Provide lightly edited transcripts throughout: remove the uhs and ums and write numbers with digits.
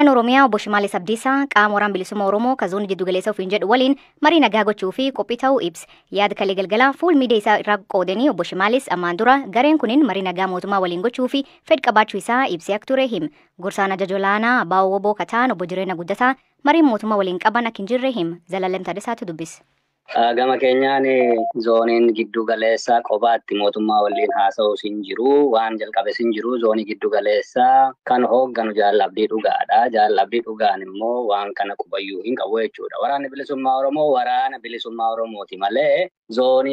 Oromiyaa obbo Shimallis Abdiisaa qaama waraana bilisummaa Oromoo kan zoonii jiddu galeessa ofiin jedhu waliin marii nagaa gochuu fi qophii ta'uu ibsa. Yaada kalee galgalaa fuul miidiyaa isaa irraa qoodanii obbo Shimallis ammaan dura gareen kunin marii nagaa mootummaa waliin gochuu fi fedhii qabaachuu isaa ibsee akka ture hima. Gorsaan ajaja olaanaa Abaawoo Woboo Kataan obbo Jireenya Guddataa mariin mootummaa waliin qaban akka hin jirre hima. Zalalem Tadesaatu dubbise. Gama keenyaan zooniin giddu galeessaa qofaatti mootummaa waliin haasa'uu hin jiru, waan jalqabe hin jiru. Zoonii giddu galeessaa kan hoogganu Jaal-Abdii Dhugaadha. Jaal-Abdii Dhugaan immoo waan kana qubayyuu hin qabu jechuudha. Waraanni bilisummaa Oromoo waraana bilisummaa Oromooti malee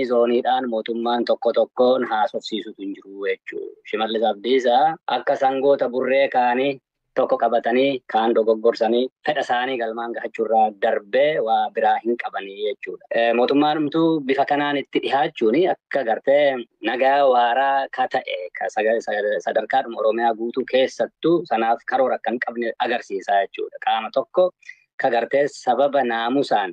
zooniidhaan mootummaan tokko tokkoon haasofsiisutu hin jiru jechuudha. Shimallis Abdiisaa akka sangoota burree kaanii tokko qabatanii kaan dogoggorsanii fedha isaanii galmaan gahachuurraa darbee waa biraa hin qabanii jechuudha. Mootummaan bifa kanaan itti dhihaachuun akka gartee nagaa waaraa ka ta'e sadarkaadhuma Oromiyaa guutuu keessattuu sanaaf karoora akka hin qabne agarsiisa jechuudha. Qaama tokko ka gartee sababa naamusaan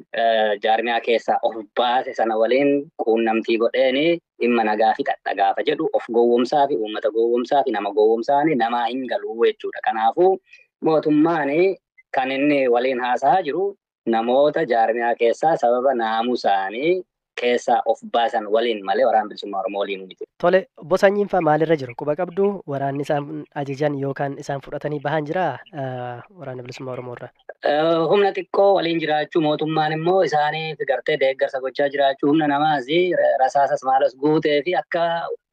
jaarmiyaa keessaa of baase sana waliin quunnamtii godheeni dhimma nagaa fi gaafa jedhu of gowwomsaa fi uummata gowwomsaa fi nama gowwomsaani namaa hin galuu jechuudha. Kanaafuu mootummaan kan inni waliin haasa'aa jiru namoota jaarmiyaa keessaa sababa naamusaanii keessaa of baasan waliin malee waraana bilisummaa Oromoo waliin miti. Tole, obbo Sanyiin fa'aa maalirra jiru? Quba qabdu waraanni isaan ajajan yookaan isaan fudhatanii bahan jiraa waraana bilisummaa Oromoo irraa? Humna xiqqoo waliin jiraachuu mootummaan immoo isaaniif gartee deeggarsa gochaa jiraachuu humna namaas rasaasas maalas guutee fi akka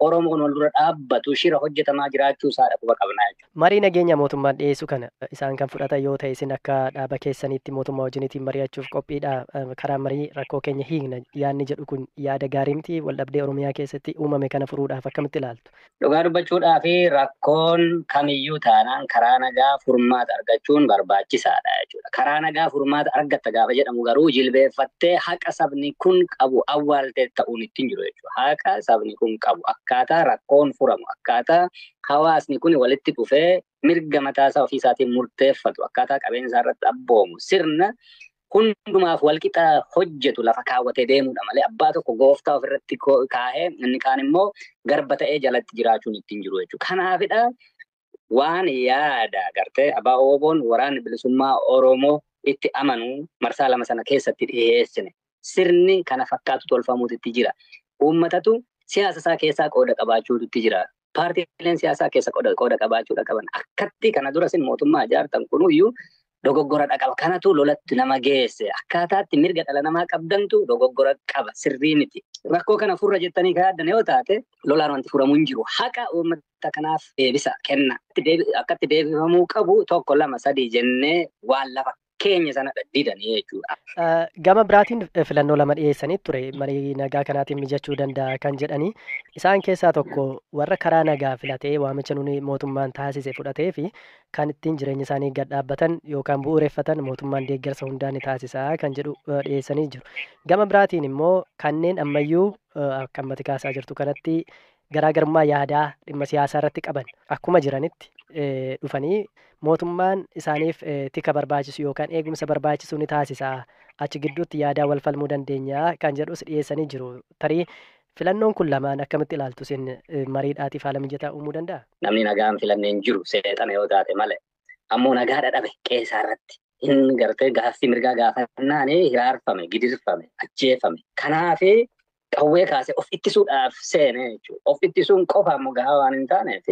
Oromoon wal dura dhaabbatu shira hojjetamaa jiraachuu isaadha quba qabnaa jechuudha. Marii nageenya mootummaan dhiyeessu kana isaan kan fudhatan yoo ta'e isin akka dhaaba keessaniitti mootummaa wajjiniitiin mari'achuuf qophiidha. Karaa marii rakkoo keenya hiikna yaadni jedhu kun yaada gaarii miti? Waldhabdee Oromiyaa keessatti uumame kana furuudhaaf akkamitti ilaaltu? Dhugaa dubbachuudhaa fi rakkoon kamiyyuu taanaan karaa nagaa furmaata argachuun barbaachisaadha jechuudha. Karaa nagaa furmaata argatta gaafa jedhamu garuu jilbeeffattee haqa sabni kun qabu awwaaltee ta'uun ittiin jiru jechuudha. Haqa sabni kun qabu akkaataa rakkoon furamu, akkaataa hawaasni kun walitti dhufee mirga mataasaa ofiisaatiin murteeffatu, akkaataa qabeenya isaa irratti abboomu sirna hundumaaf walqixa hojjetu lafa kaawwatee deemuudha malee abbaa tokko gooftaa ofirratti kaa'ee inni kaan immoo garba ta'ee jalatti jiraachuun ittiin jiru jechuudha. Kanaafidha waan yaada gartee Abaawoo Woboon waraanni bilisummaa Oromoo itti amanu marsaa lama sana keessatti dhiyeessine. Sirni kana fakkaatu tolfamuutti jira. Uummatatu siyaasa isaa keessaa qooda qabaachuutti jira. Paartiileen siyaasaa keessa qooda qabaachuudha qaban. Akkatti kana dura isin mootummaa ijaartan kunuyyuu dogoggora qaba. Kanatu lolatti nama geesse. Akkaataatti mirga dhala namaa qabdantu dogoggora qaba. Sirrii miti. Rakkoo kana furra jettanii kaa'addan yoo taate lolaan wanti furamuu hin jiru. Haqa uummata kanaaf deebisa kenna. Akkatti deebifamuu qabu tokko lama sadii jennee waan lafa keenya sana didanii jechuudha. Gama biraatiin filannoo lama dhiyeessanii ture marii nagaa kanaatiin mijachuu danda'a kan jedhanii isaan keessaa tokko warra karaa nagaa filatee waamicha nuni mootummaan taasise fudhatee fi kan ittiin jireenya isaanii gad dhaabbatan yookaan bu'uureffatan mootummaan deeggarsa hundaan ni taasisaa kan jedhu dhiyeessanii jiru. Gama biraatiin immoo kanneen ammayyuu akka ammatti kaasaa jirtu kanatti garaagarummaa yaadaa dhimma siyaasaa irratti qaban akkuma jiranitti dhufanii mootummaan isaaniif tika barbaachisu yookaan eegumsa barbaachisu ni taasisa. Achi gidduutti yaadaa wal falmuu dandeenya kan jedhus dhiyeessanii jiru. Tarii filannoon kun lamaan akkamitti ilaaltu isin mariidhaatiif haala mijataa uumuu danda'a? Namni nagaan filanneen jiru seexana yoo taate malee ammoo nagaadha dhabe qeesaa irratti. Inni gartee gaaffii mirgaa gaafannaan hiraarfame, gidirfame, ajjeefame. Kanaafii qawwee kaasee of ittisuudhaaf seene jechuudha. Of ittisuun qofa ammoo gahaa waan hin taaneef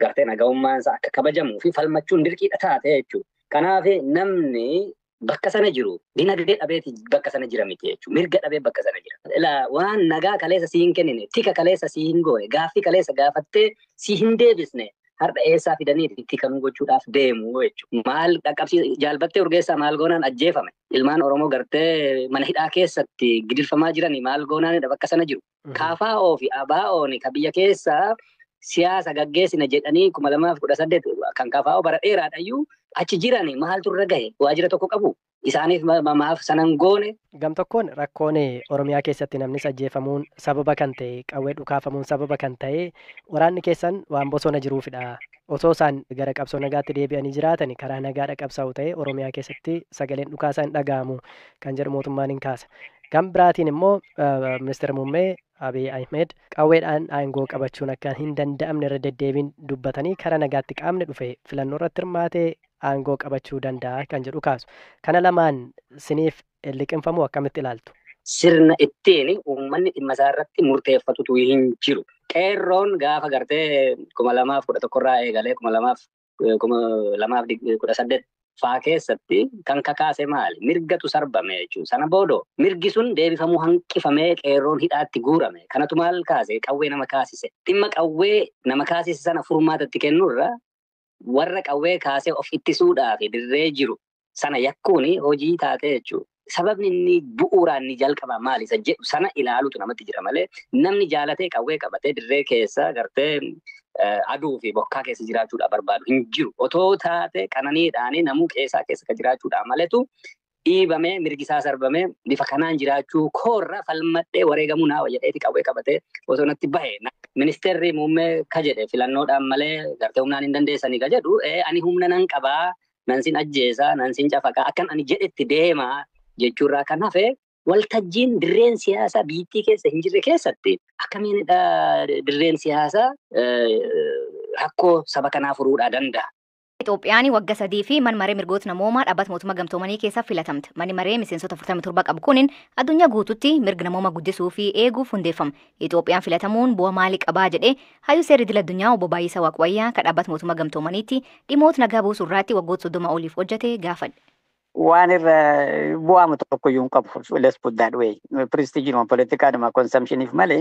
gartee nagahummaan isaa akka kabajamuu fi falmachuun dirqiidha taate jechuudha. Kanaaf namni bakka sana jiru dinagdee dhabeeti bakka sana jira miti jechuudha. Mirga dhabee bakka sana jira. Waan nagaa kaleessa sii hin kennine, tika kaleessa sii hin goone, gaaffii kaleessa gaafattee sii hin deebisne har'a eessaa fidanii itti kan gochuudhaaf deemu jechuudha. Maal dhaqqabsii jaalbattee urgeessaa maal goonaan ajjeefame. Ilmaan Oromoo gartee mana hidhaa keessatti gidirfamaa jiranii maal goonaanidha bakka sana jiru. KFO fi ABO'n ka biyya keessaa siyaasa gaggeessina jedhanii 2018 kan KFO bara dheeraadhayyuu achi jiranii maaltu irra gahe waajjira tokko qabu. Isaaniif maaf sanan goone. Gam tokkoon rakkoon Oromiyaa keessatti namnis ajjeefamuun sababa kan ta'e qawwee dhukaafamuun sababa kan ta'e waraanni keessan waan bosona jiruufidha. Osoo isaan gara qabsoo nagaatti deebi'anii jiraatan karaa nagaadha qabsaa'u ta'e Oromiyaa keessatti sagaleen dhukaasaa hin dhaga'amu kan jedhu mootummaan hin kaasa. Gam biraatiin immoo ministeera muummee Abiy Ahmed qawweedhaan aangoo qabachuun akka hin danda'amne irra deddeebiin dubbatanii karaa nagaatti qaamni dhufe filannoo irratti hirmaatee aangoo qabachuu danda'a kan jedhu kaasu. Kana lamaan siniif liqinfamuu akkamitti ilaaltu? Sirna ittiin uummanni dhimma isaa irratti murteeffatutu hin jiru. Qeerroon gaafa gartee 2011 irraa eegalee 2018 faa keessatti kan kakaase maali? Mirgatu sarbame jechuudha. Sana booda mirgi sun deebifamuu hanqifamee qeerroon hidhaatti guurame. Kanatu maal kaase? Qawwee nama kaasise. Dhimma qawwee nama kaasise sana furmaatatti kennurra warra qawwee kaasee of ittisuudhaaf dirree jiru sana yakkuun hojii taate jechuudha. Sababni inni bu'uuraan ni jalqaba maali? Isa jedhu sana ilaalutu namatti jira malee namni jaalatee qawwee qabatee dirree keessa gartee aduu fi bokkaa keessa jiraachuudhaaf barbaadu hin jiru. Otoo taate qananiidhaan namuu qeessaa keessa kan jiraachuudhaaf maletu dhiibamee mirgisaa sarbamee bifa kanaan jiraachuu koorra falmadhee wareegamuu naa jedheeti qawwee qabatee osoo natti bahe. Ministeerri muummee ka jedhe filannoodhaan malee gartee humnaan hin dandeessanii ka jedhu ani humna nan qabaa nan sin ajjeesaa nan sin cafaqaa akkan ani jedhetti deemaa jechuurraa kan hafe waltajjiin dirreen siyaasaa biyyattii keessa hin jirre keessatti akkamiinidha dirreen siyaasaa rakkoo saba kanaa furuudhaa danda'a. Itoophiyaan waggaa 3 fi mana maree mirgoota namoomaa dhaabbata mootummaa gamtoomanii keessa filatamte. Manni maree miseensota 47 qabu kunin addunyaa guutuutti mirga namoomaa guddisuu fi eeguuf hundeeffame. Itoophiyaan filatamuun bu'aa maalii qabaa jedhee hayyuu seerri idil addunyaa obbo Baay'isaa Waaqwayyaa kan dhaabbata mootummaa gamtoomaniitti dhimmoota nagaa buusuu irratti waggoota 30 oliif hojjete gaafadhe. Waan irra bu'aamu tokkoyyuu hin qabu. Let's put that way. Prestigiidhuma politikaadhuma consumptioniif malee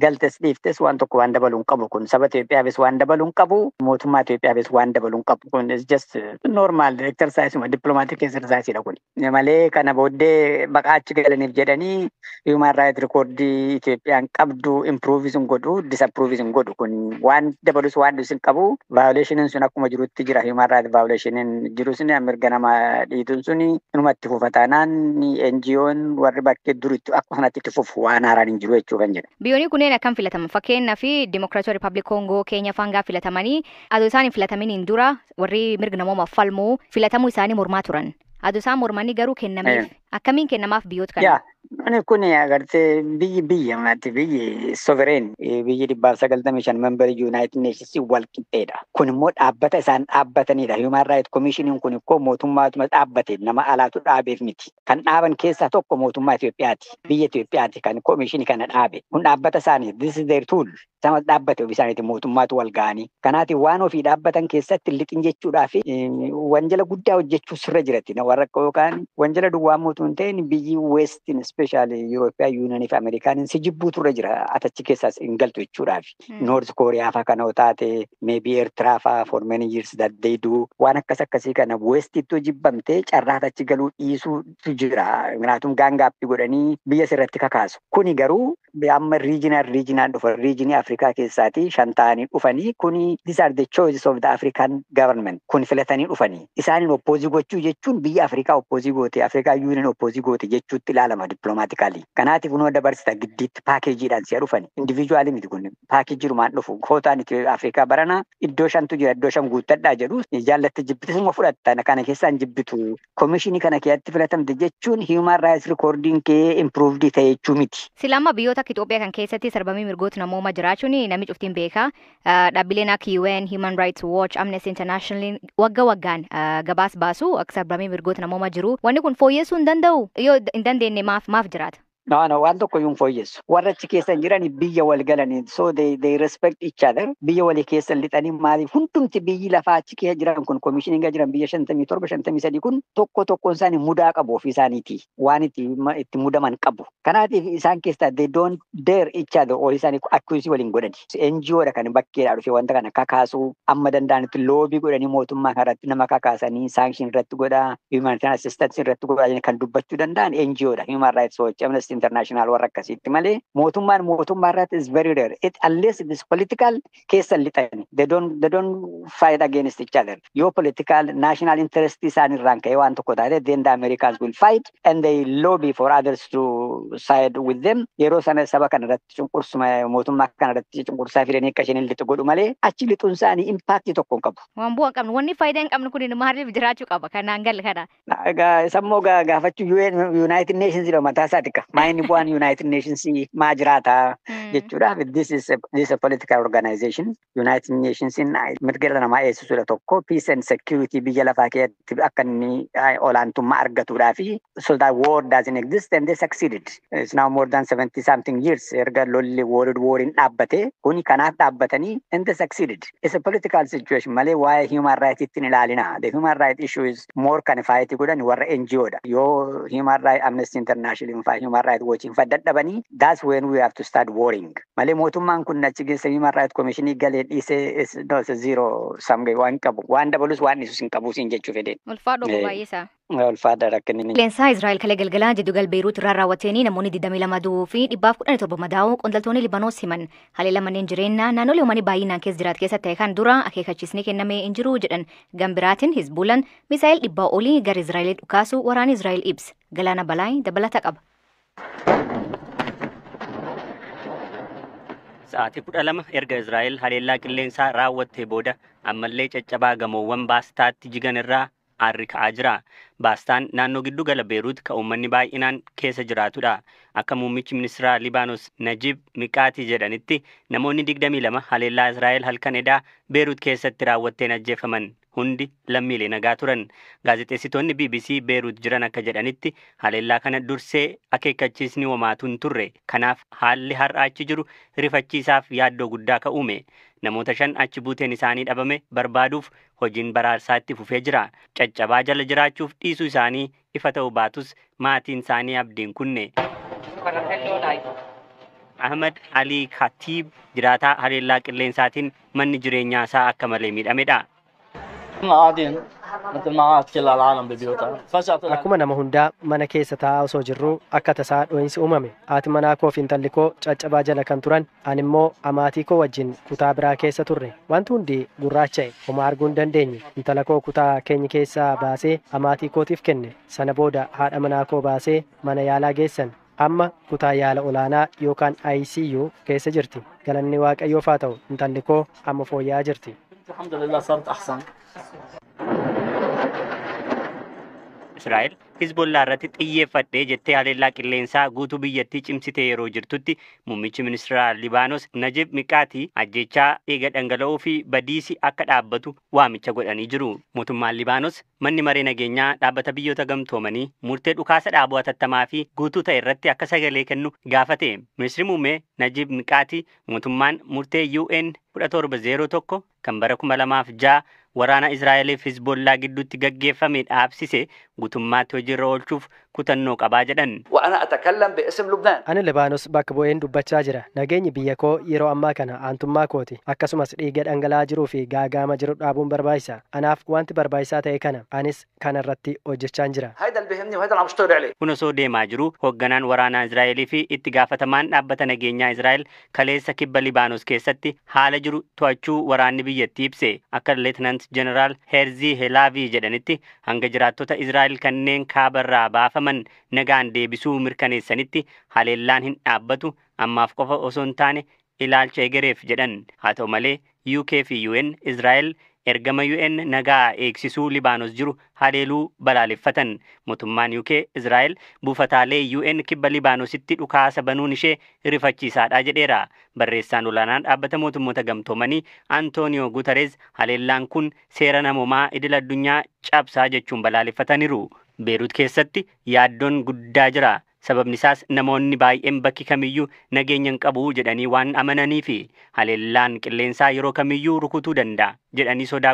galtes dhiiftes waan tokko waan dabaluu hin qabu kun saba Itoophiyaafis waan dabaluu hin qabu mootummaa Itoophiyaafis waan dabaluu hin qabu kun is just normal exercise diplomatic exercise dha kun malee kana booddee maqaa achi galaniif jedhanii human right record Itoophiyaan qabdu improve hin godhu disapprove hin godhu kun waan dabalus waan dhus hin qabu violation sun akkuma jirutti jira human right violation jiru sun mirga nama dhiituun sun inumatti fufataanaan NGO'n warri bakkee duritti akka sanatti itti fufu waan haaraan hin jiru jechuu kan jedha. Biyyoonni kunneen akkam filataman fakkeenyaaf Democratic Republic Congo Kenya faan filatamanii adoo isaan hin filataminiin dura warri mirga namoomaaf falmuu filatamuu isaanii mormaa turan. Adoo isaan mormanii garuu kennameef akkamiin kennamaaf biyyoota kana? Ani kun agartee biyyi sovereign biyyi 195 member United Nations wal qixxeedha. Kun immoo dhaabbata isaan dhaabbatanidha. Human Rights Commission kun immoo mootummaatuma dhaabbate nama alaatu dhaabeef miti. Kan dhaaban keessaa tokko mootummaa Itoophiyaati. Biyya Itoophiyaati kan komishinii kana dhaabe. Kun dhaabbata isaanii this is their tool. Sama dhaabbate ofii isaaniiti mootummaatu wal ga'anii. Kanaati waan ofii dhaabbatan keessatti liqin jechuudhaaf wanjala guddaa hojjechuu sirra jiratti. Warra yookaan wanjala duwwaa mootuu hin ta'in biyyi Westin especially European Union fi Amerikaan si jibbuutu irra jira atachi keessaas hin galtu jechuudhaaf. North Korea faa kana taate maybe Eritrea faa for many years that they do waan akkasii kana Westittuu jibbamtee carraa atachi galuu dhiisuutu jira. Minaatum gaangaappii godhanii biyya sirratti kakaasu. Kuni garuu amma regional dhufa regionii Afrikaa keessaati 5 ta'anii dhufanii kuni these are the choices of the African government kun filatanii dhufanii isaaniin opposii gochuu jechuun biyya Afrikaa opposii goote Afrikaa Union opposii goote jechuutti ilaalama diplomatically. Kanaatiif kunoo dabarsita giddiitti paakeejiidhaan si'a dhufani. Individually miti kun paakeejiirumaan dhufu. Kootaan itti Afrikaa barana iddoo 5tu jira iddoo 5 guuttadhaa jedhu jaallatti jibbitisuma fudhatta kana keessaan jibbitu. Komishinii kana keessatti filatamte jechuun human rights recording kee improved ta'e jechuu miti. Silama biyyoota akka Itoophiyaa kan keessatti sarbamii mirgoota namoomaa jiraachuun namni cuftiin beeka. Dhaabbileen akka UN, Human Rights Watch, Amnesty International waggaan gabaas baasu akka sarbamii mirgoota namoomaa jiru. Wanni kun fooyyessuu hin danda'u yoo hin dandeenye maaf jiraata? No, waan tokko yuun fooyyessu. Warra achi keessa jiran biyya wal galanii so they respect each other. Biyya walii keessa lixanii maaliif hundumti biyyi lafaa achi keessa jiran kun komishinii jiran biyya 57-53 kun tokkoon isaanii mudaa qabu ofii isaaniiti. Waan itti mudaman qabu. Kanaatiif isaan keessaa they don't dare each other ofii isaanii akkasii waliin godhani. NGOdha kan bakkeedhaa dhufee wanta kana kakaasu amma danda'anitti loobii godhanii mootummaa kanarratti nama kakaasanii sanction irratti godhaa humanitarian assistance irratti godhaa kan dubbachuu danda'an NGOdha. Human Rights Watch, Amnesty International warra akkasiitti malee mootummaa irratti is very rare. Unless it is political keessa lixani. They don't fight against each other. Yoo political national interest isaanirraan ka'ee waan tokko taate then the Americans will fight and they lobby for others to side with them. Yeroo sana saba kanarratti cunqursuma mootummaa kanarratti cunqursaa fidanii akka isheen lixu godhu malee achi lixuun isaanii impact tokko hin qabu. Waan bu'aa qabnu wanni faayidaa hin qabnu kun maaliif jiraachuu qaba kanaan gal kana. Egaa sammoo gaafachuu United Nations mataa isaati qaba. 91 United Nations maajiraata jechuudha. This is a political organization. United Nations mirga namaa eegsisuudha tokko peace and security biyya lafaa keessatti akka inni olaantummaa argatuudhaa fi so that war doesn't exist and they succeeded. It's now more than 70 something years erga lolli world war in dhaabbate kuni kanaaf dhaabbatanii and they succeeded. It's a political situation malee waa'ee human rights ittiin ilaalina. The human rights issue is more kan faayiti godhan warra NGO dha. Yoo human rights Amnesty International fa human rights watching fa dadhabanii that's when we have to start worrying. Malee mootummaan kun achi keessa human rights commission galee dhiisee zero samgee waan qabu waan dabalus waan dhiisus hin qabu siin jechuu fedhe. Ulfaadho baay'isa. Ulfaadha rakkinni. Qilleensa Israa'el kale galgalaa jiddugal Beirut irraa raawwatanii namoonni 22 du'uu fi 117 madaa'uu qondaaltonni Libanoos himan. Haleela manneen jireenyaa naannolee uummanni baay'inaan keessa jiraat keessatti ta'e kan dura akeekkachiisni kennamee hin jiru jedhan. Gambiraatiin Hizbulan misaa'il 100 olii gara Israa'el dhukaasu waraana Israa'el ibsa. Galaana Balaay dabalata qaba. Sa'aatii 12 erga Israa'el haleellaa qilleensaa raawwattee booda ammallee caccabaa gamoowwan baastaatti jigan irraa aarri ka'aa jira. Baastaan naannoo giddu gala Beirut kan uummanni baay'inaan keessa jiraatudha. Akka muummichi ministeera Libaanos Najib Miqaati jedhanitti namoonni 22 haleellaa Israa'el halkan edaa Beirut keessatti raawwatteen ajjeefaman. Hundi lammiilee nagaa turan. Gaazexeessitoonni BBC Beirut jiran akka jedhanitti haleellaa kana dursee akeekkachiisni homaatuun turre. Kanaaf haalli har'a achi jiru rifachiisaaf yaaddoo guddaa ka uume. Namoota 5 achi buuteen isaanii dhabame barbaaduuf hojiin baraarsaa itti fufee jira. Caccabaa jala jiraachuuf dhiisuu isaanii ifa ta'uu baatus maatiin isaanii abdiin kunne. Ahmed Ali Khatib jiraataa haleellaa qilleensaatiin manni jireenyaa isaa akka malee miidhamedha. Akkuma nama hundaa mana keessa taa'aa osoo jirru akka tasaa dho'insi uumame. Haati manaa koo fi intalli koo caccabaa jala kan turan ani immoo amaatii koo wajjin kutaa biraa keessa turre. Wanti hundi gurraacha'e homaa arguu hin dandeenye. Intala koo kutaa keenya keessaa baasee amaatii kootiif kenne. Sana booda haadha manaa koo baasee mana yaalaa geessan. Amma kutaa yaala olaanaa yookaan ICU keessa jirti. Galanni Waaqayyoof haa ta'u intalli koo amma fooyya'aa jirti. Israa'el Hizbollaa irratti xiyyeeffadhee jettee haleellaa qilleensaa guutuu biyyattii cimsitee yeroo jirtutti muummichi ministeera Libaanos Najib Miqaati ajjechaa dhiiga dhangala'uu fi badiisi akka dhaabbatu waamicha godhanii jiru. Mootummaan Libaanos manni maree nageenyaa dhaabbata biyyoota gamtoomanii murtee dhukaasa dhaabuu hatattamaa fi guutuu ta'e irratti akka sagalee kennu gaafate. Ministeerri muummee Najib Miqaati mootummaan murtee UN 1701 kan bara 2006 waraana Israa'eliif Hizbollaa gidduutti gaggeeffame dhaabsise guutummaatti hojiirra oolchuuf kutannoo qabaa jedhan. Ani Libaanos bakka bu'een dubbachaa jira. Nageenyi biyya koo yeroo ammaa kana aantummaa kooti. Akkasumas dhiiga dhangala'aa jiruu fi gaagaama jiru dhaabuun barbaachisa. Anaaf wanti barbaachisaa ta'e kana anis kana irratti hojjechaa jira. Kun osoo deemaa jiru hoogganaan waraanaa Israa'elii fi itti gaafatamaan dhaabbata nageenyaa Israa'el kaleessa kibba Libaanos keessatti haala jiru to'achuu waraanni biyyattii ibse. Akka Leetinant Jeneraal Herzii Helaavi jedhanitti hanga jiraattota Israa'el kanneen kaabarraa baafaman nagaan deebisuu mirkaneessanitti haleellaan hin dhaabbatu ammaaf qofa osoo hin taane ilaalcha egereef jedhan. Haa ta'u malee UK fi UN Israa'el ergama UN nagaa eegsisuu Libaanos jiru haleeluu balaaleffatan. Mootummaan UK Israa'el buufataalee UN kibba Libaanositti dhukaasa banuun ishee rifachiisaadha jedheera. Barreessaan olaanaan dhaabbata mootummoota gamtoomanii Antonio Guterres haleellaan kun seera namoomaa idil addunyaa cabsaa jechuun balaaleffataniiru. Beirut keessatti yaaddoon guddaa jira. Sababni isaas namoonni baay'een bakki kamiyyuu nageenya hin qabu jedhanii waan amananii fi haleellaan qilleensaa yeroo kamiyyuu rukutuu danda'a jedhanii sodaa